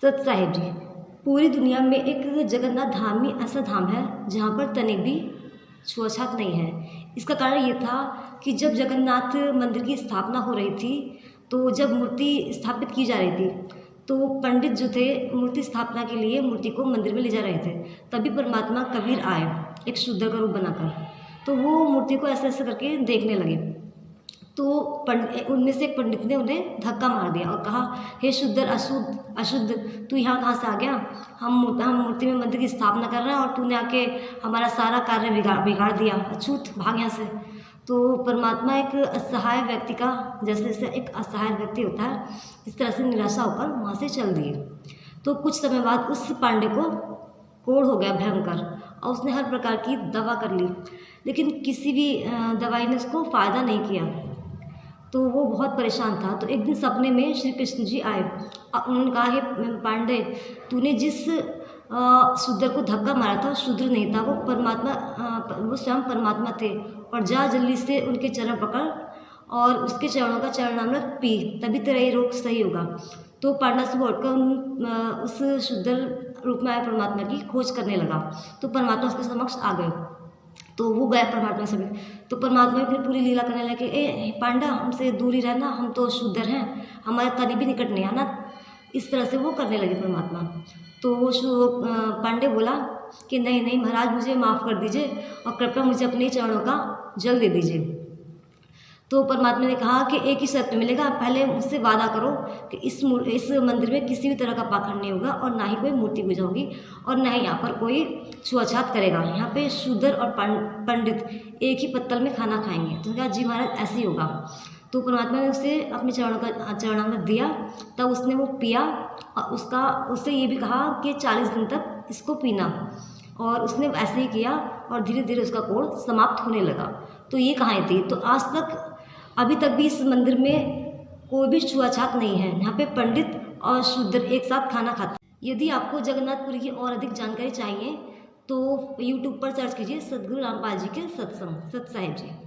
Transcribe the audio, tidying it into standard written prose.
सत साहिब जी। पूरी दुनिया में एक जगन्नाथ धाम ही ऐसा धाम है जहाँ पर तनिक भी छुआछूत नहीं है। इसका कारण ये था कि जब जगन्नाथ मंदिर की स्थापना हो रही थी, तो जब मूर्ति स्थापित की जा रही थी, तो पंडित जो थे मूर्ति स्थापना के लिए मूर्ति को मंदिर में ले जा रहे थे। तभी परमात्मा कबीर आए एक शूद्र का रूप बनाकर, तो वो मूर्ति को ऐसे ऐसे करके देखने लगे। तो उनमें से एक पंडित ने उन्हें धक्का मार दिया और कहा, हे शूद्र अशुद्ध, तू यहाँ कहाँ से आ गया? हम मूर्ति में मंदिर की स्थापना कर रहे हैं और तूने आके हमारा सारा कार्य बिगाड़ दिया, अछूत, भाग यहाँ से। तो परमात्मा एक असहाय व्यक्ति का, जैसे जैसे एक असहाय व्यक्ति होता है, इस तरह से निराशा होकर वहाँ से चल दिए। तो कुछ समय बाद उस पांडे को कोढ़ हो गया भयंकर, और उसने हर प्रकार की दवा कर ली, लेकिन किसी भी दवाई ने उसको फ़ायदा नहीं किया। तो वो बहुत परेशान था। तो एक दिन सपने में श्री कृष्ण जी आए और उन्होंने कहा, हे पांडे, तूने जिस शूद्र को धक्का मारा था शूद्र नहीं था, वो परमात्मा, वो स्वयं परमात्मा थे, और जा जल्दी से उनके चरण पकड़ और उसके चरणों का चरणामृत पी, तभी तेरा ये रोग सही होगा। तो पांडा से उठकर उस शूद्र रूप में आए परमात्मा की खोज करने लगा। तो परमात्मा उसके समक्ष आ गए, तो वो गया परमात्मा से। तो परमात्मा अपनी पूरी लीला करने लगे, ए पांडा, हमसे दूर ही रहना, हम तो शूद्र हैं, हमारे तनी भी निकट नहीं आना। इस तरह से वो करने लगे परमात्मा। तो वो पांडे बोला कि नहीं नहीं महाराज, मुझे माफ़ कर दीजिए और कृपया मुझे अपने चरणों का जल दे दीजिए। तो परमात्मा ने कहा कि एक ही शर्त मिलेगा, पहले मुझसे वादा करो कि इस मंदिर में किसी भी तरह का पाखंड नहीं होगा, और ना ही कोई मूर्ति पूजा होगी, और ना ही यहाँ पर कोई छुआछूत करेगा। यहाँ पे शूद्र और पंडित एक ही पत्तल में खाना खाएंगे। तो कहा, जी महाराज, ऐसे ही होगा। तो परमात्मा ने उसे अपने चरणामृत दिया, तब उसने वो पिया, और उससे ये भी कहा कि 40 दिन तक इसको पीना, और उसने ऐसे ही किया, और धीरे धीरे उसका कोढ़ समाप्त होने लगा। तो ये कहानी थी। तो आज तक, अभी तक भी इस मंदिर में कोई भी छुआछूत नहीं है। यहाँ पे पंडित और शूद्र एक साथ खाना खाते हैं। यदि आपको जगन्नाथपुरी की और अधिक जानकारी चाहिए तो यूट्यूब पर सर्च कीजिए सद्गुरु रामपाल जी के सत्संग, सत साहिब जी।